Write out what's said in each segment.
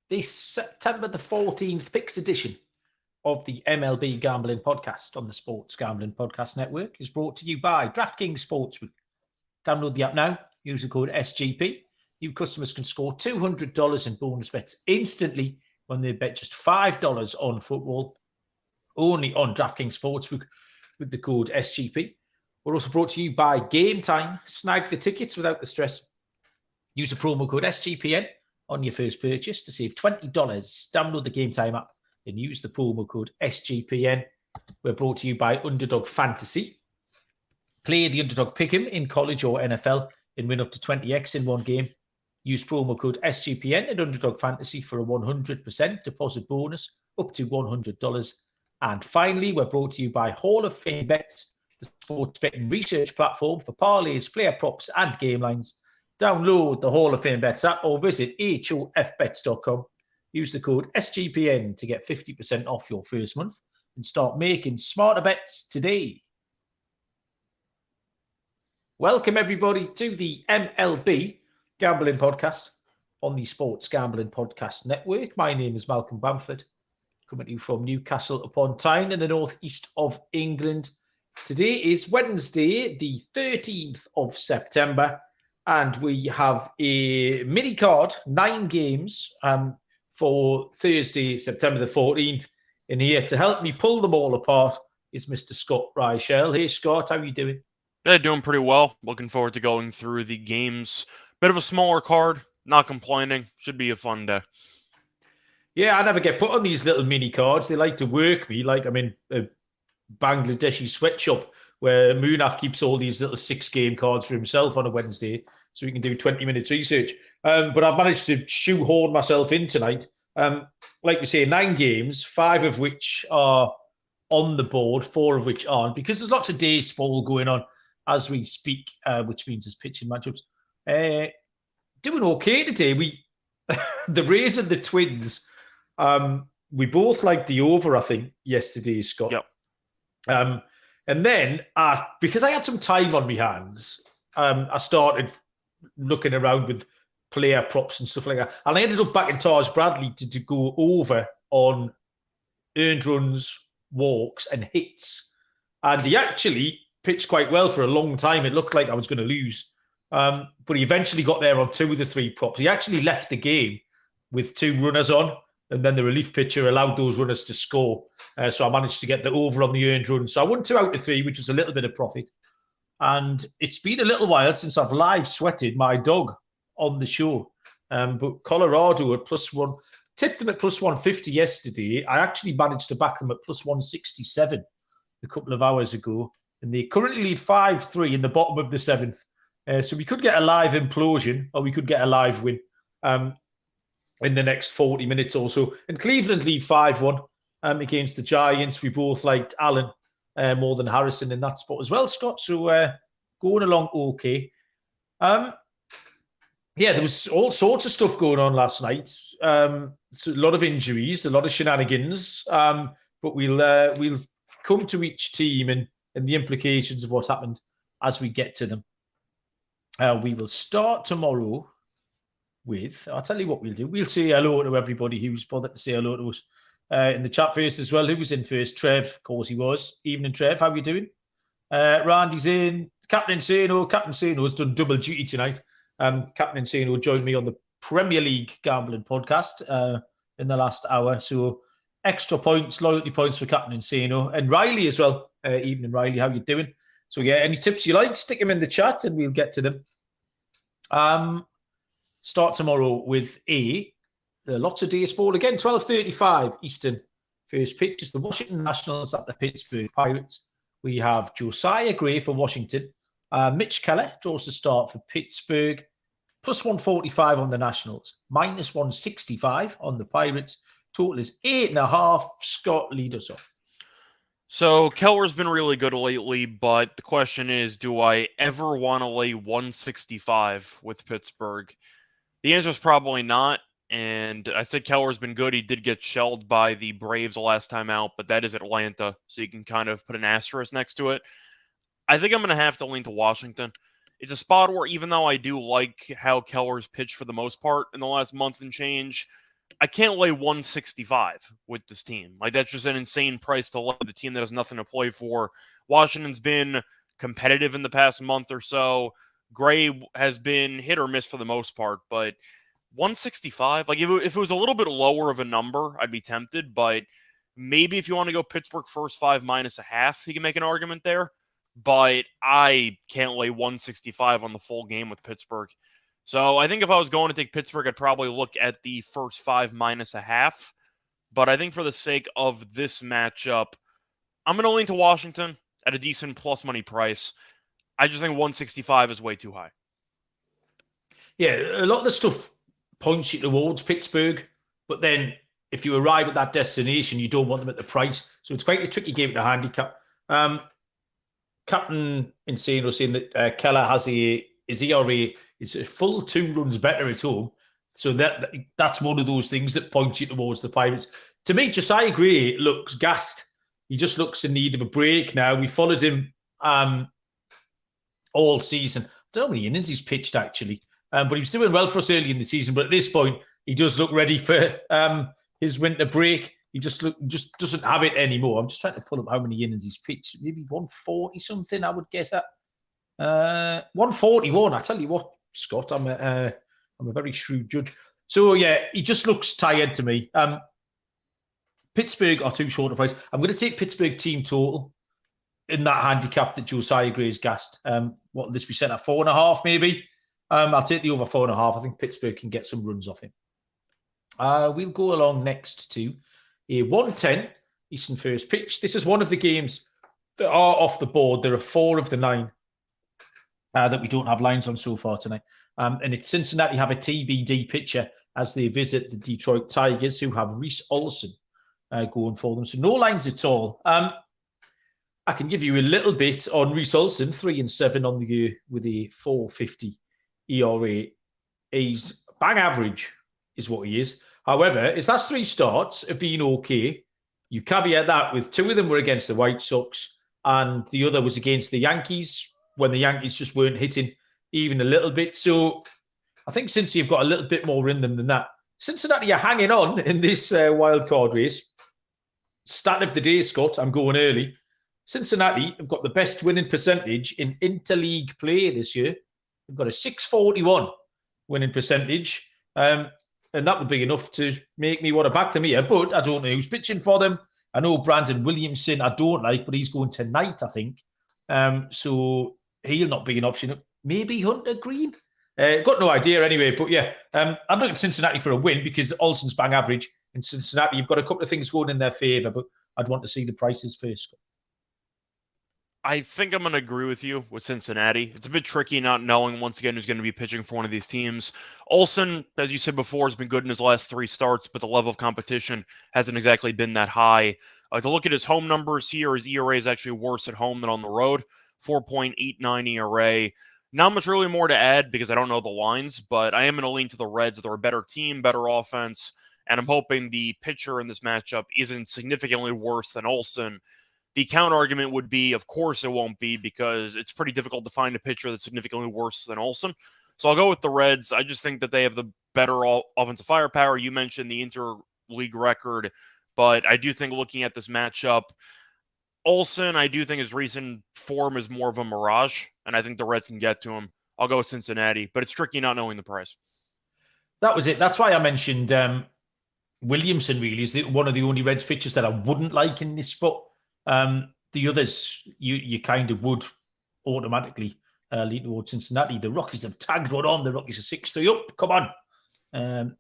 this September the 14th Picks edition of the MLB Gambling Podcast on the Sports Gambling Podcast Network is brought to you by DraftKings Sportsbook. Download the app now, use the code SGP. New customers can score $200 in bonus bets instantly when they bet just $5 on football, only on DraftKings Sportsbook with the code SGP. We're also brought to you by Game Time. Snag the tickets without the stress. Use the promo code SGPN on your first purchase to save $20. Download the Game Time app and use the promo code SGPN. We're brought to you by Underdog Fantasy. Play the Underdog Pick'em in college or NFL and win up to 20x in one game. Use promo code SGPN at Underdog Fantasy for a 100% deposit bonus up to $100. And finally, we're brought to you by Hall of Fame Bets, the sports betting research platform for parlays, player props, and game lines. Download the Hall of Fame Bets app or visit hofbets.com. Use the code SGPN to get 50% off your first month and start making smarter bets today. Welcome, everybody, to the MLB Gambling Podcast on the Sports Gambling Podcast Network. My name is Malcolm Bamford, coming to you from Newcastle upon Tyne in the northeast of England. Today is Wednesday, the 13th of September, and we have a mini card, 9 games for Thursday, September the 14th. And here to help me pull them all apart is Mr. Scott Reichel. Hey, Scott, how are you doing? Yeah, doing pretty well. Looking forward to going through the games. Bit of a smaller card, not complaining. Should be a fun day. Yeah, I never get put on these little mini cards. They like to work me like I'm in a Bangladeshi sweatshop where Munaf keeps all these little 6-game cards for himself on a Wednesday so we can do 20 minutes research. But I've managed to shoehorn myself in tonight. Like we say, 9 games, 5 of which are on the board, 4 of which aren't, because there's lots of days fall going on as we speak, which means there's pitching matchups. Doing okay today. The Rays and the Twins, we both liked the over, I think, yesterday, Scott. Yep. And then, because I had some time on my hands, I started looking around with player props and stuff like that. And I ended up backing Taj Bradley to go over on earned runs, walks, and hits. And he actually pitched quite well for a long time. It looked like I was going to lose. But he eventually got there on 2 of the 3 props. He actually left the game with 2 runners on, and then the relief pitcher allowed those runners to score. So I managed to get the over on the earned run. So I won 2 out of 3, which was a little bit of profit. And it's been a little while since I've live sweated my dog on the show. But Colorado at +1, tipped them at +150 yesterday. I actually managed to back them at +167 a couple of hours ago. And they currently lead 5-3 in the bottom of the 7th. So we could get a live implosion, or we could get a live win in the next 40 minutes or so. And Cleveland lead 5-1 against the Giants. We both liked Allen more than Harrison in that spot as well, Scott. So going along okay. Yeah, there was all sorts of stuff going on last night. So a lot of injuries, a lot of shenanigans. But we'll come to each team and the implications of what happened as we get to them. We will start tomorrow with, I'll tell you what we'll do. We'll say hello to everybody who's bothered to say hello to us in the chat first as well. Who was in first? Trev, of course he was. Evening, Trev. How are you doing? Randy's in. Captain Insano. Captain Insano has done double duty tonight. Captain Insano joined me on the Premier League Gambling Podcast in the last hour. So extra points, loyalty points for Captain Insano. And Riley as well. Evening, Riley. How you doing? So yeah, any tips you like, stick them in the chat and we'll get to them. Start tomorrow with lots of days ball again, 12:35 Eastern. First pitch is the Washington Nationals at the Pittsburgh Pirates. We have Josiah Gray for Washington. Mitch Keller draws the start for Pittsburgh. +145 on the Nationals, -165 on the Pirates. Total is 8.5. Scott, lead us off. So Keller's been really good lately, but the question is, do I ever want to lay 165 with Pittsburgh? The answer is probably not. And I said Keller's been good. He did get shelled by the Braves the last time out, but that is Atlanta, so you can kind of put an asterisk next to it. I think I'm going to have to lean to Washington. It's a spot where, even though I do like how Keller's pitched for the most part in the last month and change, I can't lay 165 with this team. Like, that's just an insane price to lay the team that has nothing to play for. Washington's been competitive in the past month or so. Gray has been hit or miss for the most part, but 165, like if it was a little bit lower of a number, I'd be tempted, but maybe if you want to go Pittsburgh first 5 minus a half, you can make an argument there. But I can't lay 165 on the full game with Pittsburgh. So I think if I was going to take Pittsburgh, I'd probably look at the first 5 minus a half. But I think for the sake of this matchup, I'm going to lean to Washington at a decent plus money price. I just think 165 is way too high. Yeah, a lot of the stuff points you towards Pittsburgh, but then if you arrive at that destination, you don't want them at the price. So it's quite a tricky game to handicap. Captain Insano saying that Keller has his ERA is a full 2 runs better at home. So that's one of those things that points you towards the Pirates. To me, Josiah Gray looks gassed. He just looks in need of a break now. We followed him all season. I don't know how many innings he's pitched, actually. But he was doing well for us early in the season. But at this point, he does look ready for his winter break. He just doesn't have it anymore. I'm just trying to pull up how many innings he's pitched. Maybe 140 something, I would guess at. 141. I tell you what, Scott, I'm a very shrewd judge. So yeah, he just looks tired to me. Pittsburgh are too short a price. I'm going to take Pittsburgh team total in that handicap that Josiah Gray's gassed. What will this be set at? 4.5 maybe. I'll take the over 4.5. I think Pittsburgh can get some runs off him. We'll go along next to a 110 Eastern first pitch. This is one of the games that are off the board. There are 4 of the 9 that we don't have lines on so far tonight. And it's Cincinnati have a TBD pitcher as they visit the Detroit Tigers, who have Reese Olson going for them. So no lines at all. I can give you a little bit on Reese Olson, 3-7 on the year with a 4.50 ERA. He's bang average is what he is. However, his last 3 starts have been okay. You caveat that with 2 of them were against the White Sox and the other was against the Yankees when the Yankees just weren't hitting even a little bit. So I think since you've got a little bit more in them than that, Cincinnati are hanging on in this wild card race. Stat of the day, Scott, I'm going early. Cincinnati have got the best winning percentage in interleague play this year. They've got a 641 winning percentage. And that would be enough to make me want to back them here. But I don't know who's pitching for them. I know Brandon Williamson I don't like, but he's going tonight, I think. So he'll not be an option. Maybe Hunter Green? Got no idea anyway. But yeah, I'm looking at Cincinnati for a win because Olson's bang average. In Cincinnati, you've got a couple of things going in their favour, but I'd want to see the prices first. I think I'm going to agree with you with Cincinnati. It's a bit tricky not knowing, once again, who's going to be pitching for one of these teams. Olson, as you said before, has been good in his last 3 starts, but the level of competition hasn't exactly been that high. To look at his home numbers here, his ERA is actually worse at home than on the road. 4.89 ERA. Not much really more to add because I don't know the lines, but I am going to lean to the Reds. They're a better team, better offense, and I'm hoping the pitcher in this matchup isn't significantly worse than Olson. The counter argument would be, of course it won't be, because it's pretty difficult to find a pitcher that's significantly worse than Olson. So I'll go with the Reds. I just think that they have the better offensive firepower. You mentioned the interleague record, but I do think looking at this matchup, Olson, I do think his recent form is more of a mirage, and I think the Reds can get to him. I'll go with Cincinnati, but it's tricky not knowing the price. That was it. That's why I mentioned Williamson, really, is one of the only Reds pitchers that I wouldn't like in this spot. The others, you kind of would automatically lean towards Cincinnati. The Rockies have tagged one on. The Rockies are 6-3 up. Come on.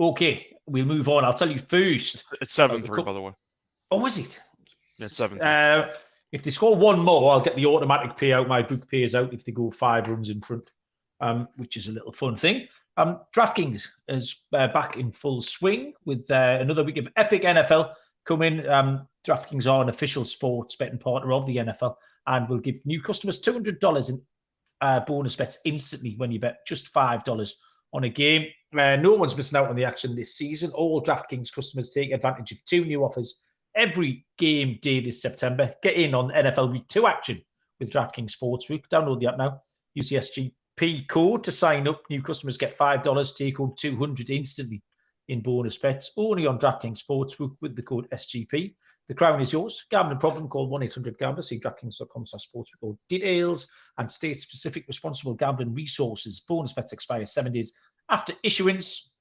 Okay, we'll move on. I'll tell you first. It's 7-3, by the way. Oh, is it? Yeah, 7-3. If they score one more, I'll get the automatic payout. My book pays out if they go 5 runs in front, which is a little fun thing. DraftKings is back in full swing with another week of epic NFL coming. DraftKings are an official sports betting partner of the NFL and will give new customers $200 in bonus bets instantly when you bet just $5 on a game. No one's missing out on the action this season. All DraftKings customers take advantage of 2 new offers every game day this September. Get in on NFL Week 2 action with DraftKings Sportsbook. Download the app now. Use the SGP code to sign up. New customers get $5. Take home $200 instantly in bonus bets, only on DraftKings Sportsbook with the code SGP. The crown is yours. Gambling problem, call 1-800-GAMBLER. See DraftKings.com/sportsbook for details and state-specific responsible gambling resources. Bonus bets expire 7 days after issuance.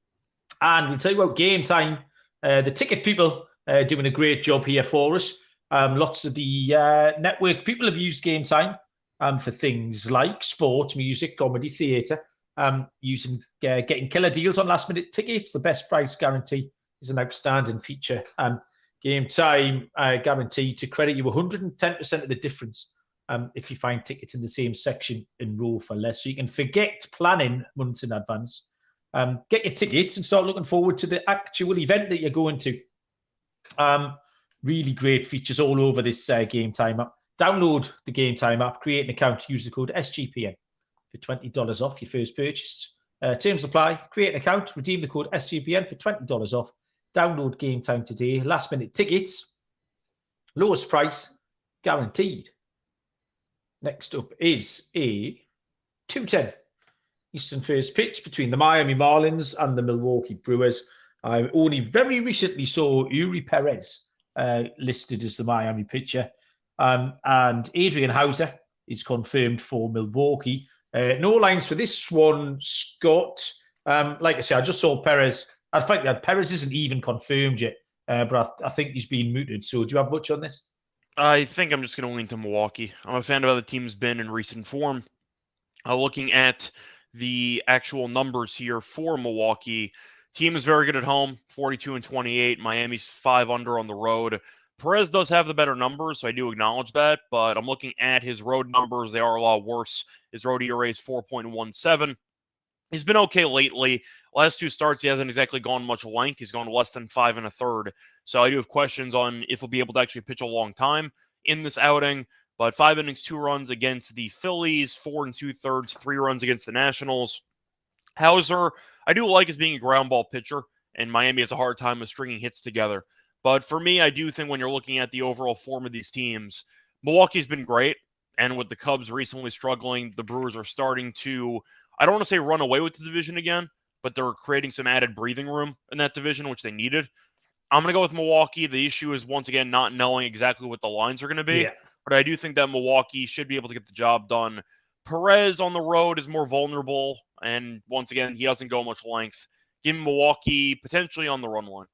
And we'll tell you about Game Time. The ticket people doing a great job here for us. Lots of the network people have used Game Time for things like sport, music, comedy, theatre, getting killer deals on last-minute tickets. The best price guarantee is an outstanding feature. Game Time guaranteed to credit you 110% of the difference if you find tickets in the same section and row for less. So you can forget planning months in advance. Get your tickets and start looking forward to the actual event that you're going to. Really great features all over this Game Time app. Download the Game Time app, create an account, use the code SGPN for $20 off your first purchase. Terms apply. Create an account, redeem the code SGPN for $20 off. Download Game Time today. Last minute tickets, lowest price guaranteed. Next up is a 2:10 Eastern first pitch between the Miami Marlins and the Milwaukee Brewers. I only very recently saw Yuri Perez listed as the Miami pitcher. And Adrian Hauser is confirmed for Milwaukee. No lines for this one, Scott. Like I said, I just saw Perez. I think that Perez isn't even confirmed yet, but I think he's been mooted. So do you have much on this? I think I'm just going to lean to Milwaukee. I'm a fan of how the team's been in recent form. Looking at the actual numbers here for Milwaukee, team is very good at home, 42-28. Miami's 5 under on the road. Perez does have the better numbers, so I do acknowledge that, but I'm looking at his road numbers. They are a lot worse. His road ERA is 4.17. He's been okay lately. Last 2 starts, he hasn't exactly gone much length. He's gone less than 5 1/3. So I do have questions on if he'll be able to actually pitch a long time in this outing. But 5 innings, 2 runs against the Phillies, 4 2/3, 3 runs against the Nationals. Hauser, I do like as being a ground ball pitcher, and Miami has a hard time with stringing hits together. But for me, I do think when you're looking at the overall form of these teams, Milwaukee's been great. And with the Cubs recently struggling, the Brewers are starting to, I don't want to say run away with the division again, but they're creating some added breathing room in that division, which they needed. I'm going to go with Milwaukee. The issue is, once again, not knowing exactly what the lines are going to be. Yeah. But I do think that Milwaukee should be able to get the job done. Perez on the road is more vulnerable. And once again, he doesn't go much length. Give Milwaukee potentially on the run line.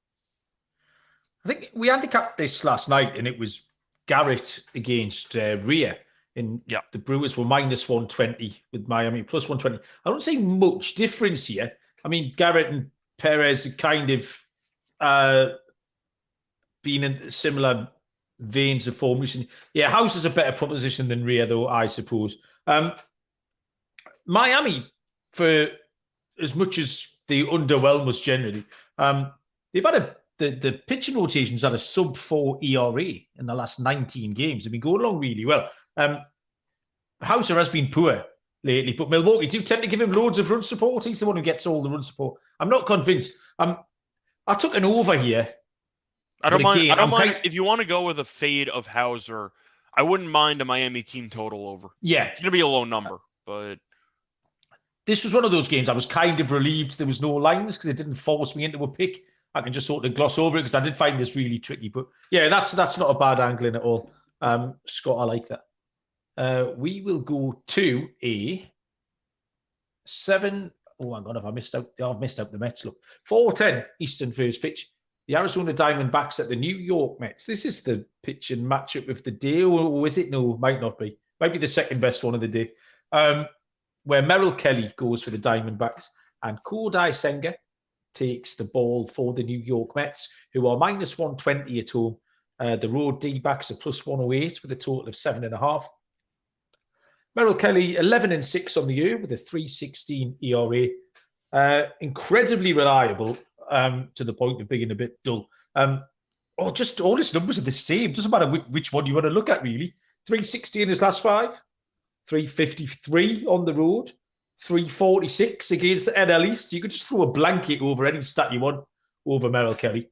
I think we handicapped this last night, and it was Garrett against Rhea. And the Brewers were minus 120 with Miami plus 120. I don't see much difference here. I mean, Garrett and Perez are kind of been in similar veins of form recently. Yeah, House is a better proposition than Rhea, though, I suppose. Miami, for as much as they underwhelm us generally, they've had the pitching rotations had a sub-4 ERA in the last 19 games. They've been going along really well. Hauser has been poor lately, but Milwaukee do tend to give him loads of run support. He's the one who gets all the run support. I'm not convinced. I took an over here. I don't mind. If you want to go with a fade of Hauser, I wouldn't mind a Miami team total over. Yeah. It's going to be a low number, but this was one of those games I was kind of relieved there was no lines because it didn't force me into a pick. I can just sort of gloss over it because I did find this really tricky. But yeah, that's not a bad angling at all. Scott, I like that. We will go to a 7. Oh, hang on, have I missed out? I've missed out the Mets. Look, 4:10 Eastern first pitch. The Arizona Diamondbacks at the New York Mets. This is the pitch and matchup of the day, or is it? No, might not be. Might be the second best one of the day. Where Merrill Kelly goes for the Diamondbacks and Kodai Senga takes the ball for the New York Mets, who are minus 120 at home. The road D-backs are plus 108 with a total of 7.5. Merrill Kelly, 11-6 on the year with a 3.16 ERA. Incredibly reliable to the point of being a bit dull. Just all his numbers are the same. Doesn't matter which one you want to look at, really. 3.60 in his last 5. 3.53 on the road. 3.46 against the NL East. You could just throw a blanket over any stat you want over Merrill Kelly.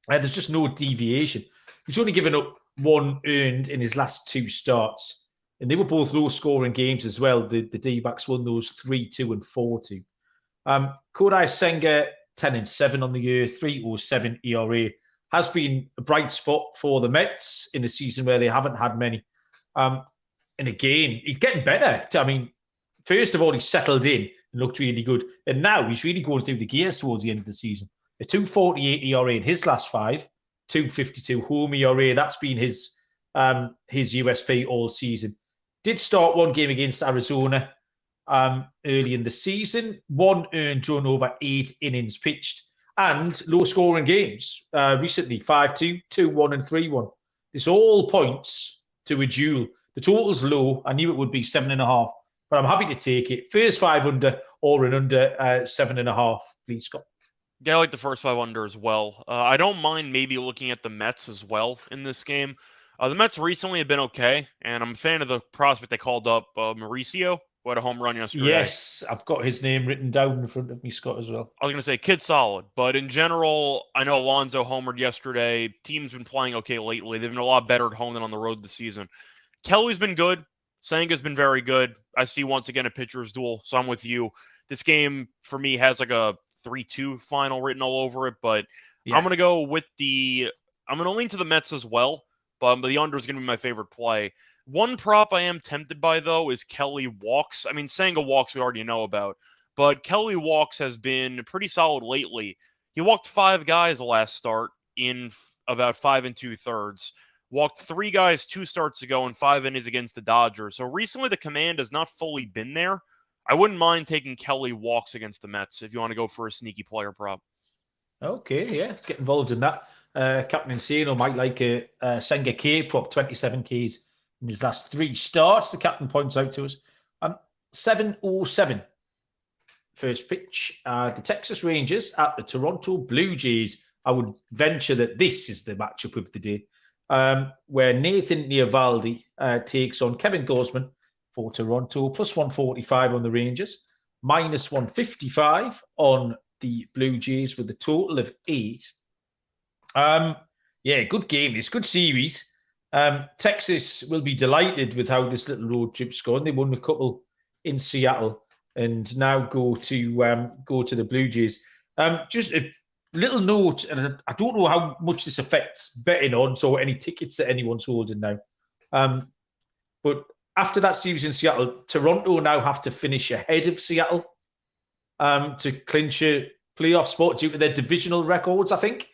There's just no deviation. He's only given up 1 earned in his last 2 starts. And they were both low-scoring games as well. The D-backs won those 3-2 and 4-2. Kodai Senga, 10-7 on the year, 3.07 ERA. Has been a bright spot for the Mets in a season where they haven't had many. And again, he's getting better. I mean, first of all, he settled in and looked really good. And now he's really going through the gears towards the end of the season. A 2.48 ERA in his last 5, 2.52 home ERA. That's been his USP all season. Did start one game against Arizona early in the season. 1 earned run over 8 innings pitched. And low-scoring games recently, 5-2, 2-1, and 3-1. This all points to a duel. The total's low. I knew it would be 7.5, but I'm happy to take it. First 5 under or an under 7.5, please, Scott. Yeah, I like the first 5 under as well. I don't mind maybe looking at the Mets as well in this game. The Mets recently have been okay, and I'm a fan of the prospect they called up, Mauricio, who had a home run yesterday. Yes, I've got his name written down in front of me, Scott, as well. I was going to say, kid's solid, but in general, I know Alonso homered yesterday. Team's been playing okay lately. They've been a lot better at home than on the road this season. Kelly's been good. Senga's been very good. I see once again a pitcher's duel, so I'm with you. This game, for me, has like a 3-2 final written all over it, but yeah. I'm going to go with I'm going to lean to the Mets as well, but the under is going to be my favorite play. One prop I am tempted by, though, is Kelly walks. I mean, Senga walks we already know about, but Kelly walks has been pretty solid lately. He walked 5 guys the last start in about 5 2/3. Walked 3 guys 2 starts ago in 5 innings against the Dodgers. So recently the command has not fully been there. I wouldn't mind taking Kelly walks against the Mets if you want to go for a sneaky player prop. Okay, yeah, let's get involved in that. Captain Insano might like a Senga K prop, 27 Ks in his last 3 starts. The captain points out to us. 7:07 first pitch. The Texas Rangers at the Toronto Blue Jays. I would venture that this is the matchup of the day, where Nathan Eovaldi takes on Kevin Gausman for Toronto, plus 145 on the Rangers, minus 155 on the Blue Jays with a total of 8. Yeah, good game. It's good series. Texas will be delighted with how this little road trip's gone. They won a couple in Seattle and now go to the Blue Jays. Just a little note, and I don't know how much this affects betting odds or any tickets that anyone's holding now. But after that series in Seattle, Toronto now have to finish ahead of Seattle to clinch a playoff spot due to their divisional records, I think.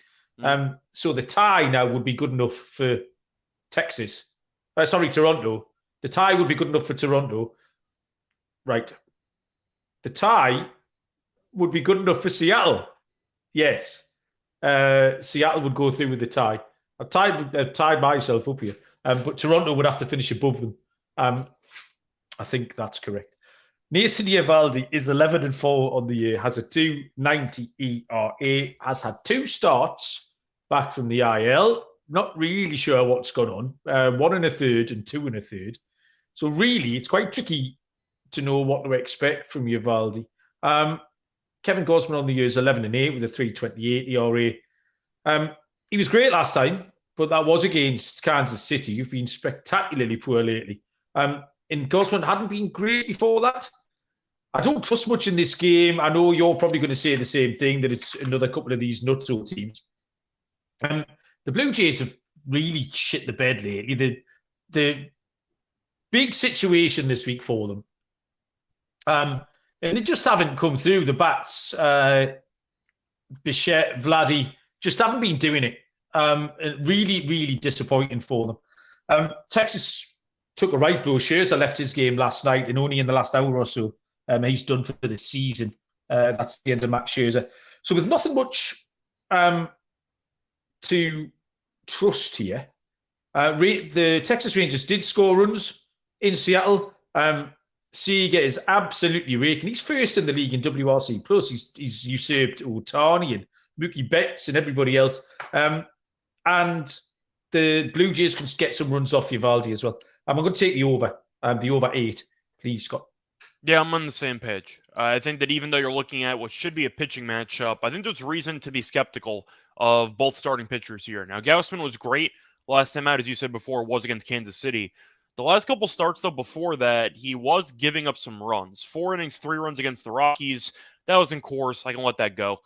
So the tie now would be good enough for Toronto. The tie would be good enough for Toronto. Right. The tie would be good enough for Seattle. Yes. Seattle would go through with the tie. I've tied myself up here. But Toronto would have to finish above them. I think that's correct. Nathan Eovaldi is 11-4 on the year, has a 2.90 ERA, has had 2 starts back from the IL. Not really sure what's gone on. 1 1/3 and 2 1/3. So really, it's quite tricky to know what to expect from Eovaldi. Kevin Gausman on the year is 11-8 with a 3.28 ERA. He was great last time, but that was against Kansas City. You've been spectacularly poor lately. And Gausman hadn't been great before that. I don't trust much in this game. I know you're probably going to say the same thing, that it's another couple of these nutso teams. The Blue Jays have really shit the bed lately. The big situation this week for them. And they just haven't come through. The bats, Bichette, Vladdy, just haven't been doing it. Really, really disappointing for them. Texas took a right blow. Scherzer left his game last night, and only in the last hour or so, he's done for the season. That's the end of Max Scherzer. So with nothing much to trust here, the Texas Rangers did score runs in Seattle. Seager is absolutely raking. He's first in the league in WRC+. He's usurped Ohtani and Mookie Betts and everybody else. And the Blue Jays can get some runs off Eovaldi as well. I'm going to take the over 8. Please, Scott. Yeah, I'm on the same page. I think that even though you're looking at what should be a pitching matchup, I think there's reason to be skeptical of both starting pitchers here. Now, Gausman was great. Last time out, as you said before, was against Kansas City. The last couple starts, though, before that, he was giving up some runs. 4 innings, 3 runs against the Rockies. That was in course. I can let that go.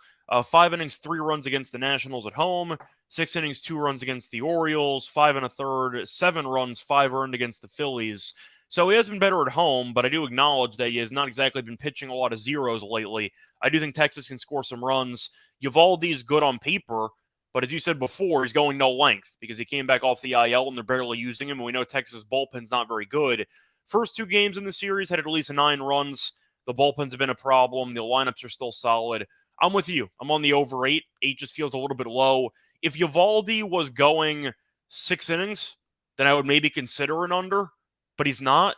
5 innings, 3 runs against the Nationals at home, 6 innings, 2 runs against the Orioles, 5 1/3, 7 runs, 5 earned against the Phillies. So he has been better at home, but I do acknowledge that he has not exactly been pitching a lot of zeros lately. I do think Texas can score some runs. Eovaldi's good on paper, but as you said before, he's going no length because he came back off the IL and they're barely using him, and we know Texas' bullpen's not very good. First 2 games in the series had at least 9 runs. The bullpens have been a problem. The lineups are still solid. I'm with you. I'm on the over 8. 8 just feels a little bit low. If Eovaldi was going 6 innings, then I would maybe consider an under, but he's not.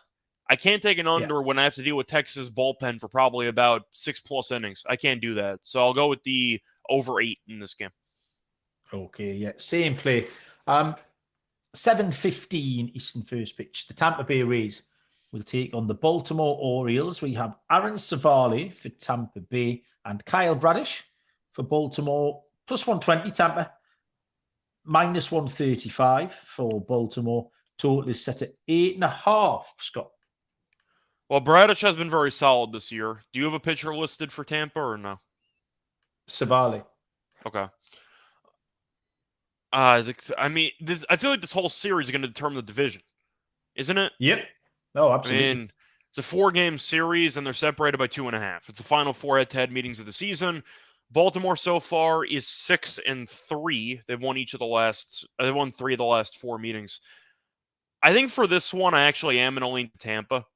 I can't take an under when I have to deal with Texas bullpen for probably about 6+ innings. I can't do that. So I'll go with the over 8 in this game. Okay, yeah, same play. 7:15 Eastern first pitch. The Tampa Bay Rays will take on the Baltimore Orioles. We have Aaron Savali for Tampa Bay and Kyle Bradish for Baltimore. Plus 120 Tampa, minus 135 for Baltimore. Total is set at 8.5, Scott. Well, Bradish has been very solid this year. Do you have a pitcher listed for Tampa or no? Savali. Okay. I feel like this whole series is going to determine the division, isn't it? Yep. No, absolutely. I mean, it's a 4-game series, and they're separated by 2.5. It's the final 4 head-to-head meetings of the season. Baltimore so far is 6-3. They've won They won 3 of the last 4 meetings. I think for this one, I actually am going to lean to Tampa.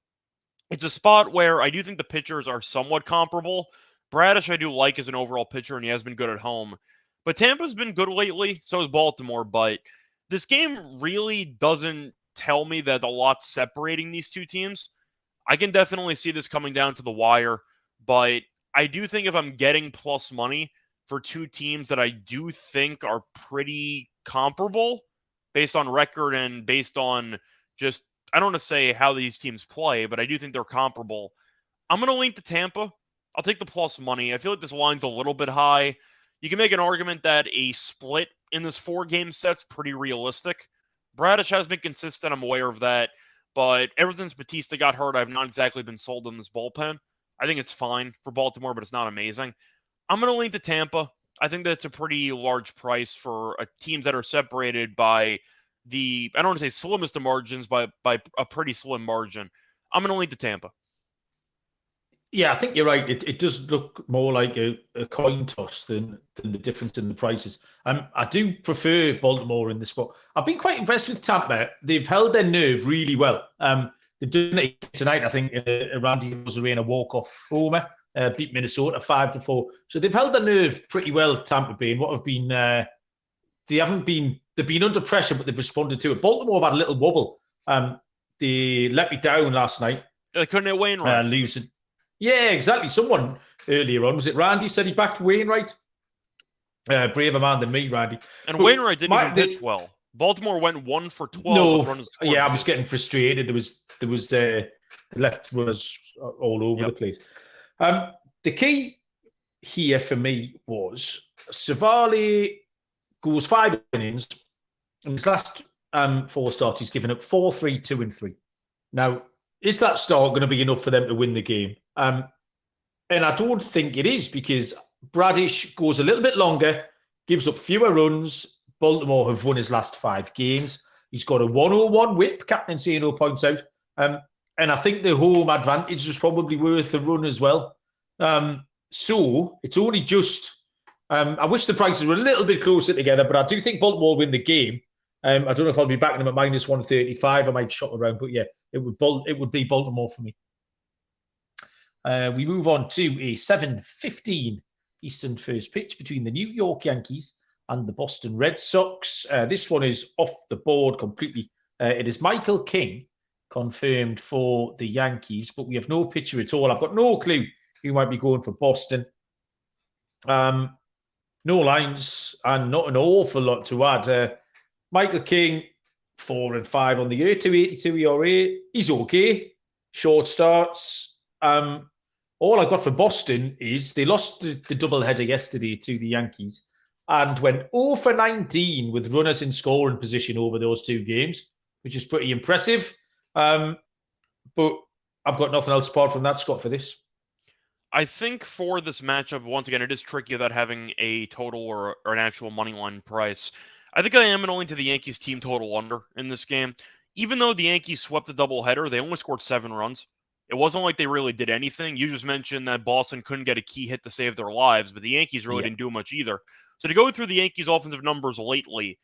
It's a spot where I do think the pitchers are somewhat comparable. Bradish I do like as an overall pitcher, and he has been good at home. But Tampa's been good lately, so has Baltimore. But this game really doesn't tell me that a lot's separating these two teams. I can definitely see this coming down to the wire, but I do think if I'm getting plus money for 2 teams that I do think are pretty comparable based on record and based on just, I don't want to say how these teams play, but I do think they're comparable. I'm going to lean to Tampa. I'll take the plus money. I feel like this line's a little bit high. You can make an argument that a split in this 4-game set's pretty realistic. Bradish has been consistent. I'm aware of that. But ever since Batista got hurt, I've not exactly been sold on this bullpen. I think it's fine for Baltimore, but it's not amazing. I'm going to lean to Tampa. I think that's a pretty large price for teams that are separated by I don't want to say slimmest of margins, by a pretty slim margin. I'm going to lean to Tampa. Yeah, I think you're right. It does look more like a coin toss than the difference in the prices. I do prefer Baltimore in this spot. I've been quite impressed with Tampa. They've held their nerve really well. They've done it tonight, I think, Randy Rosarena walk-off homer, beat Minnesota 5-4. So they've held their nerve pretty well, Tampa Bay. And what have been, they've been under pressure, but they've responded to it. Baltimore have had a little wobble. They let me down last night. They couldn't hit Wainwright. Losing. Yeah, exactly. Someone earlier on, was it Randy, said he backed Wainwright? Braver man than me, Randy. And Wainwright didn't even pitch well. Baltimore went 1 for 12. No, yeah, I was getting frustrated. There was the left runners all over the place. The key here for me was Savali goes 5 innings. In his last 4 starts, he's given up 4, 3, 2, and 3. Now, is that start going to be enough for them to win the game? And I don't think it is, because Bradish goes a little bit longer, gives up fewer runs. Baltimore have won his last 5 games. He's got a 101 whip, Captain Zeno points out. And I think the home advantage is probably worth the run as well. So it's only just, I wish the prices were a little bit closer together, but I do think Baltimore will win the game. I don't know if I'll be backing them at minus 135. I might shop around, but yeah, it would be Baltimore for me. We move on to a 7:15 Eastern first pitch between the New York Yankees and the Boston Red Sox. This one is off the board completely. It is Michael King confirmed for the Yankees, but we have no pitcher at all. I've got no clue who might be going for Boston. No lines and not an awful lot to add. Michael King, 4 and 5 on the year, 2.82 ERA. He's okay. Short starts. All I got for Boston is they lost the doubleheader yesterday to the Yankees and went 0 for 19 with runners in scoring position over those 2 games, which is pretty impressive. But I've got nothing else apart from that, Scott, for this. I think for this matchup, once again, it is tricky without having a total or an actual money line price. I think I am going to lean to the Yankees team total under in this game. Even though the Yankees swept the doubleheader, they only scored 7 runs. It wasn't like they really did anything. You just mentioned that Boston couldn't get a key hit to save their lives, but the Yankees really didn't do much either. So to go through the Yankees' offensive numbers lately,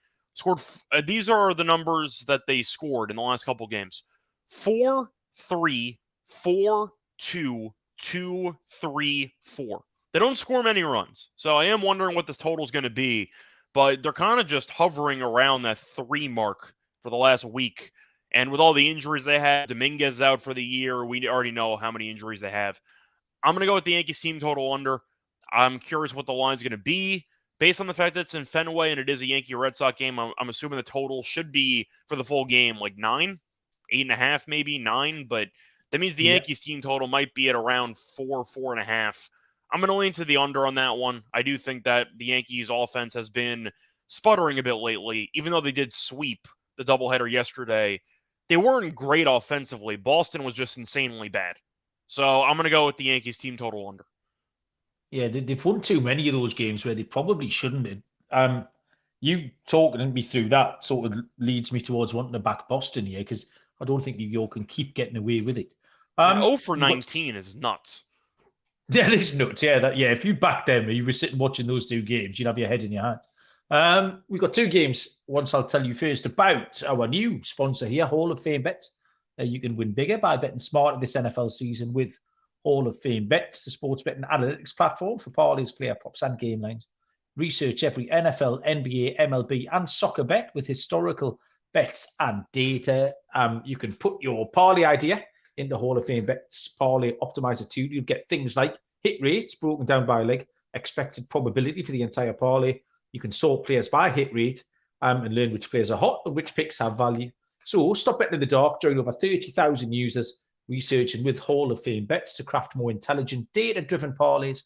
these are the numbers that they scored in the last couple games: 4, 3, 4, 2, 2, 3, 4. They don't score many runs. So I am wondering what this total is going to be, but they're kind of just hovering around that 3 mark for the last week. And with all the injuries they have, Dominguez out for the year, we already know how many injuries they have. I'm going to go with the Yankees team total under. I'm curious what the line's going to be. Based on the fact that it's in Fenway and it is a Yankee-Red Sox game, I'm assuming the total should be, for the full game, like 9, 8.5 maybe, 9, but that means the Yankees team total might be at around 4, 4.5. I'm going to lean to the under on that one. I do think that the Yankees offense has been sputtering a bit lately, even though they did sweep the doubleheader yesterday. They weren't great offensively. Boston was just insanely bad. So I'm going to go with the Yankees team total under. Yeah, they've won too many of those games where they probably shouldn't have. You talking me through that sort of leads me towards wanting to back Boston here, because I don't think New York can keep getting away with it. 0 for 19 is nuts. Yeah, it's nuts. Yeah, if you back them and you were sitting watching those 2 games, you'd have your head in your hands. We've got 2 games. Once I'll tell you first about our new sponsor here, Hall of Fame Bets. You can win bigger by betting smarter this NFL season with Hall of Fame Bets, the sports betting analytics platform for parlays, player props, and game lines. Research every NFL, NBA, MLB, and soccer bet with historical bets and data. You can put your parlay idea into Hall of Fame Bets Parlay Optimizer 2. You'll get things like hit rates broken down by leg, expected probability for the entire parlay. You can sort players by hit rate and learn which players are hot and which picks have value. So stop betting in the dark. Join over 30,000 users researching with Hall of Fame Bets to craft more intelligent, data-driven parlays.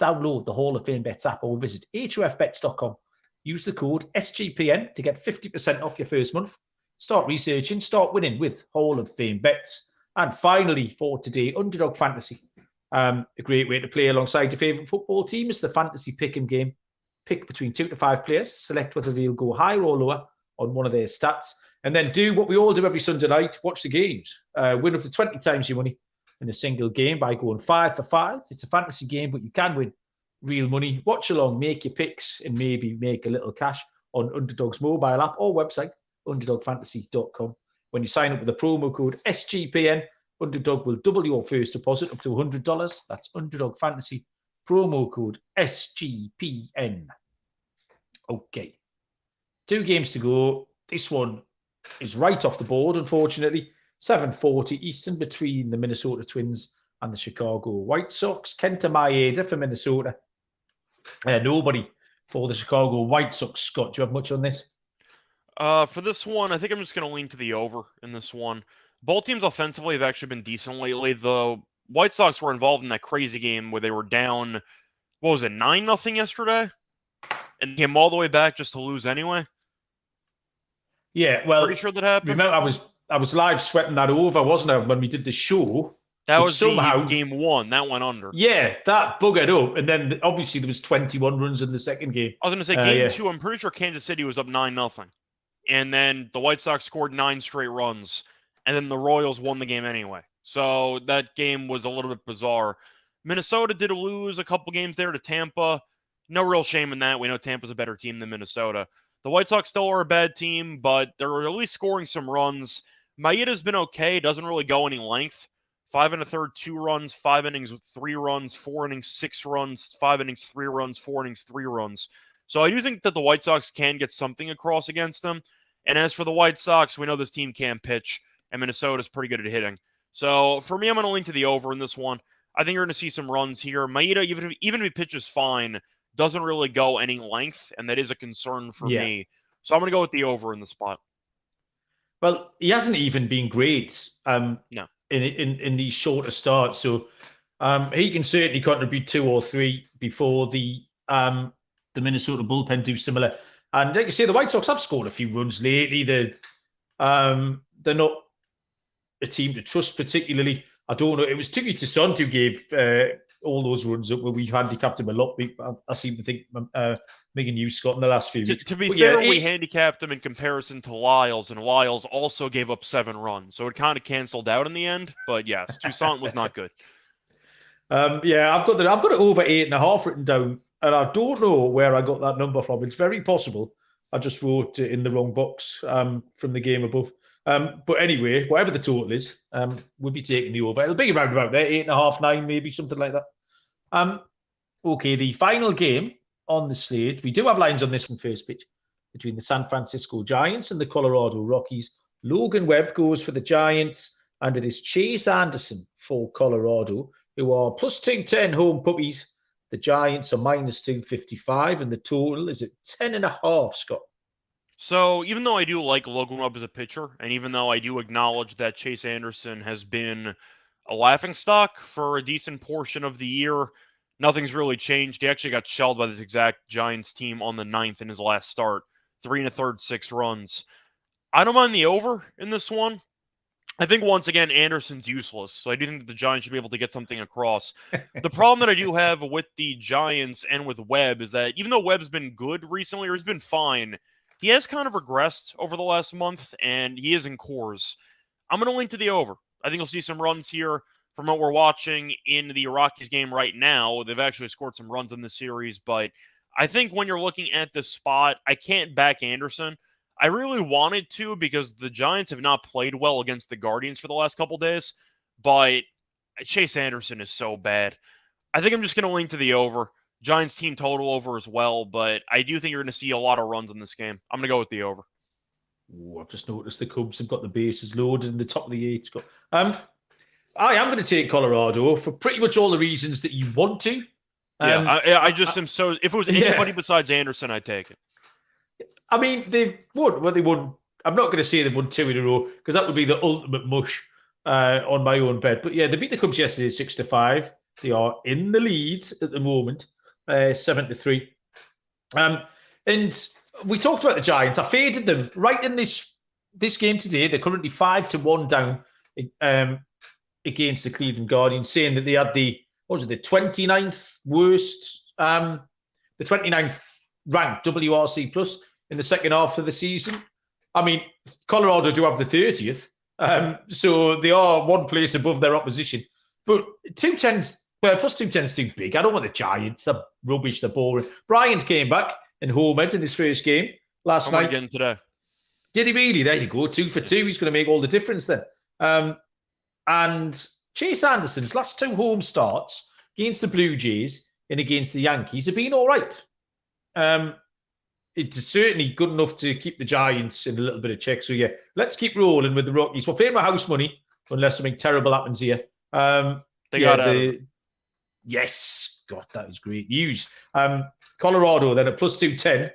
Download the Hall of Fame Bets app or visit hofbets.com. Use the code SGPN to get 50% off your first month. Start researching, start winning with Hall of Fame Bets. And finally, for today, Underdog Fantasy. A great way to play alongside your favourite football team is the Fantasy Pick'em game. Pick between 2 to 5 players, select whether they'll go higher or lower on one of their stats, and then do what we all do every Sunday night: watch the games. Win up to 20 times your money in a single game by going 5 for 5. It's a fantasy game, but you can win real money. Watch along, make your picks, and maybe make a little cash on Underdog's mobile app or website, underdogfantasy.com. When you sign up with the promo code SGPN, Underdog will double your first deposit up to $100. That's Underdog Fantasy, promo code SGPN. Okay. 2 games to go. This one is right off the board, unfortunately. 7:40 Eastern between the Minnesota Twins and the Chicago White Sox. Kenta Maeda for Minnesota. Nobody for the Chicago White Sox. Scott, do you have much on this? For this one, I think I'm just going to lean to the over in this one. Both teams offensively have actually been decent lately. The White Sox were involved in that crazy game where they were down, 9-0 yesterday? And came all the way back just to lose anyway? Yeah, well, pretty sure that happened. Remember, I was live sweating that over, wasn't I, when we did the show? That was somehow game 1. That went under. Yeah, that buggered up, and then obviously there was 21 runs in the second game. I was going to say game 2. I'm pretty sure Kansas City was up 9-0, and then the White Sox scored 9 straight runs, and then the Royals won the game anyway. So that game was a little bit bizarre. Minnesota did lose a couple games there to Tampa. No real shame in that. We know Tampa's a better team than Minnesota. The White Sox still are a bad team, but they're at least scoring some runs. Maeda's been okay. Doesn't really go any length. 5 1/3, 2 runs, 5 innings, 3 runs, 4 innings, 6 runs, 5 innings, 3 runs, 4 innings, 3 runs. So I do think that the White Sox can get something across against them. And as for the White Sox, we know this team can pitch, and Minnesota's pretty good at hitting. So for me, I'm going to lean to the over in this one. I think you're going to see some runs here. Maeda, even if he pitches fine, doesn't really go any length, and that is a concern for me. So I'm going to go with the over in the spot. Well, he hasn't even been great no. in these shorter starts. So he can certainly contribute 2 or 3 before the Minnesota bullpen do similar. And like you say, the White Sox have scored a few runs lately. They're not a team to trust particularly. I don't know. It was Timmy Toussaint who gave all those runs up where we handicapped him a lot. I seem to think making use Scott in the last few weeks. To be fair, we handicapped him in comparison to Lyles, and Lyles also gave up 7 runs, so it kind of canceled out in the end. But yes, Toussaint was not good. Yeah, I've got it over 8.5 written down, and I don't know where I got that number from. It's very possible I just wrote it in the wrong box from the game above. But anyway, whatever the total is, we'll be taking the over. It'll be around about there, 8.5, 9, maybe something like that. Okay, the final game on the slate. We do have lines on this one first pitch between the San Francisco Giants and the Colorado Rockies. Logan Webb goes for the Giants, and it is Chase Anderson for Colorado, who are plus 210 home puppies. The Giants are minus 255, and the total is at 10.5, Scott. So even though I do like Logan Webb as a pitcher, and even though I do acknowledge that Chase Anderson has been a laughingstock for a decent portion of the year, nothing's really changed. He actually got shelled by this exact Giants team on the 9th in his last start. 3 1/3, 6 runs. I don't mind the over in this one. I think, once again, Anderson's useless, so I do think that the Giants should be able to get something across. The problem that I do have with the Giants and with Webb is that even though Webb's been good recently, or he's been fine, he has kind of regressed over the last month, and he is in cores. I'm going to lean to the over. I think you'll see some runs here from what we're watching in the Rockies game right now. They've actually scored some runs in the series, but I think when you're looking at this spot, I can't back Anderson. I really wanted to because the Giants have not played well against the Guardians for the last couple days, but Chase Anderson is so bad. I think I'm just going to lean to the over. Giants team total over as well, but I do think you're going to see a lot of runs in this game. I'm going to go with the over. Ooh, I've just noticed the Cubs have got the bases loaded in the top of the 8. I am going to take Colorado for pretty much all the reasons that you want to. I just am so... If it was anybody besides Anderson, I'd take it. I mean, they won. Well, they won. I'm not going to say they won 2 in a row because that would be the ultimate mush on my own bet. But yeah, they beat the Cubs yesterday 6-5. They are in the lead at the moment, 7-3. And we talked about the Giants. I faded them right in this game today. They're currently 5-1 down against the Cleveland Guardians, saying that they had the 29th worst, the 29th ranked WRC plus in the second half of the season. I mean, Colorado do have the 30th, so they are one place above their opposition. But 210's, plus 210's too big. I don't want the Giants. They're rubbish. They're boring. Bryant came back and homered in his first game last night. Again today. Did he really? There you go. 2 for 2. He's going to make all the difference then. And Chase Anderson's last 2 home starts against the Blue Jays and against the Yankees have been all right. It's certainly good enough to keep the Giants in a little bit of check. So, yeah, let's keep rolling with the Rockies. We're paying my house money unless something terrible happens here. Yes, God, that is great news. Colorado, then at plus 210.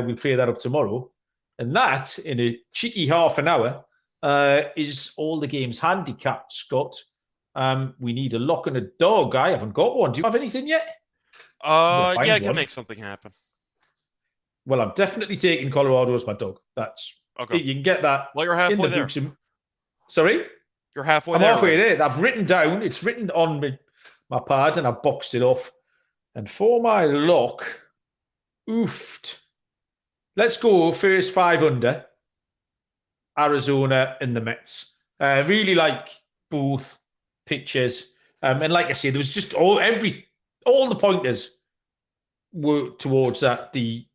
We'll play that up tomorrow. And that, in a cheeky half an hour, is all the games handicapped, Scott. We need a lock and a dog. I haven't got one. Do you have anything yet? I can make something happen. Well, I'm definitely taking Colorado as my dog. That's okay. You can get that. Well, you're halfway there. Sorry? You're halfway I'm there. I'm halfway there. I've written down. It's written on my pad, and I've boxed it off. And for my lock, oofed. Let's go first 5 under. Arizona and the Mets. Really like both pitchers. And like I said, there was just all the pointers were towards that. The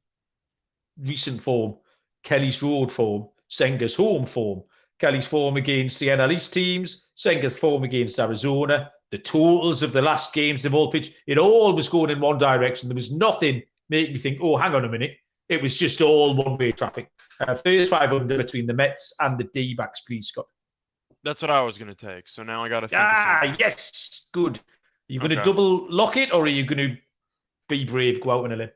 recent form, Kelly's road form, Senga's home form, Kelly's form against the NL East teams, Senga's form against Arizona, the totals of the last games they've all pitched, it all was going in one direction. There was nothing making me think, oh, hang on a minute. It was just all one-way traffic. First 5 under between the Mets and the D-backs, please, Scott. That's what I was going to take. So now I got to think. Yes, good. Are you going to double lock it, or are you going to be brave, go out on a limb?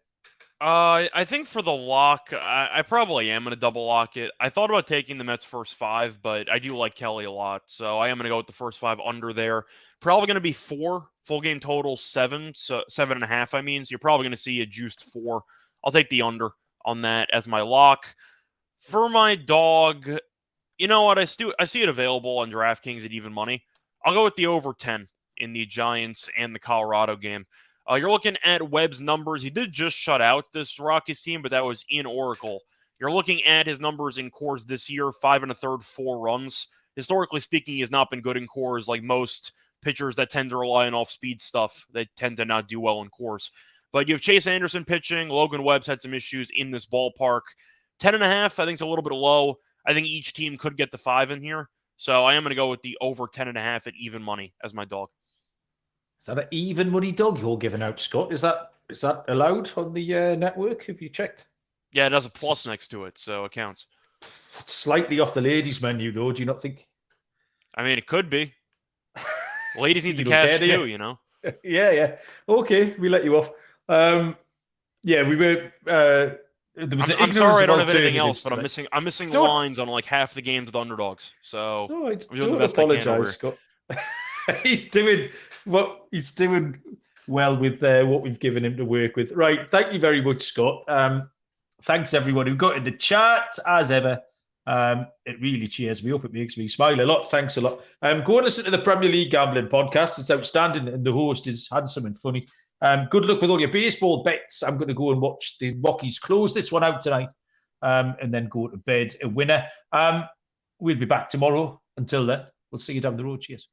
I think for the lock, I probably am going to double lock it. I thought about taking the Mets first 5, but I do like Kelly a lot, so I am going to go with the first 5 under there. Probably going to be 4, full game total 7, so 7.5. I mean, so you're probably going to see a juiced 4. I'll take the under on that as my lock. For my dog, you know what? I see it available on DraftKings at even money. I'll go with the over 10 in the Giants and the Colorado game. You're looking at Webb's numbers. He did just shut out this Rockies team, but that was in Oracle. You're looking at his numbers in cores this year, 5 1/3, 4 runs. Historically speaking, he has not been good in cores like most pitchers that tend to rely on off-speed stuff. They tend to not do well in cores. But you have Chase Anderson pitching. Logan Webb's had some issues in this ballpark. 10.5, I think is a little bit low. I think each team could get the 5 in here. So I am going to go with the over 10.5 at even money as my dog. Is that an even money dog you're giving out, Scott? Is that allowed on the network? Have you checked? Yeah, it has a plus next to it, so it counts. It's slightly off the ladies' menu, though. Do you not think? I mean, it could be. Ladies need the cash too, you know? Yeah. Okay, we let you off. Yeah, we were... I'm sorry I don't have anything else, but I'm missing lines on like half the games with underdogs. So I'm doing the best apologize, Scott. He's doing well with what we've given him to work with. Right, thank you very much, Scott. Thanks everyone who got in the chat as ever. It really cheers me up. It makes me smile a lot. Thanks a lot. Go and listen to the Premier League Gambling Podcast. It's outstanding, and the host is handsome and funny. Good luck with all your baseball bets. I'm going to go and watch the Rockies close this one out tonight, and then go to bed a winner. We'll be back tomorrow. Until then, we'll see you down the road. Cheers.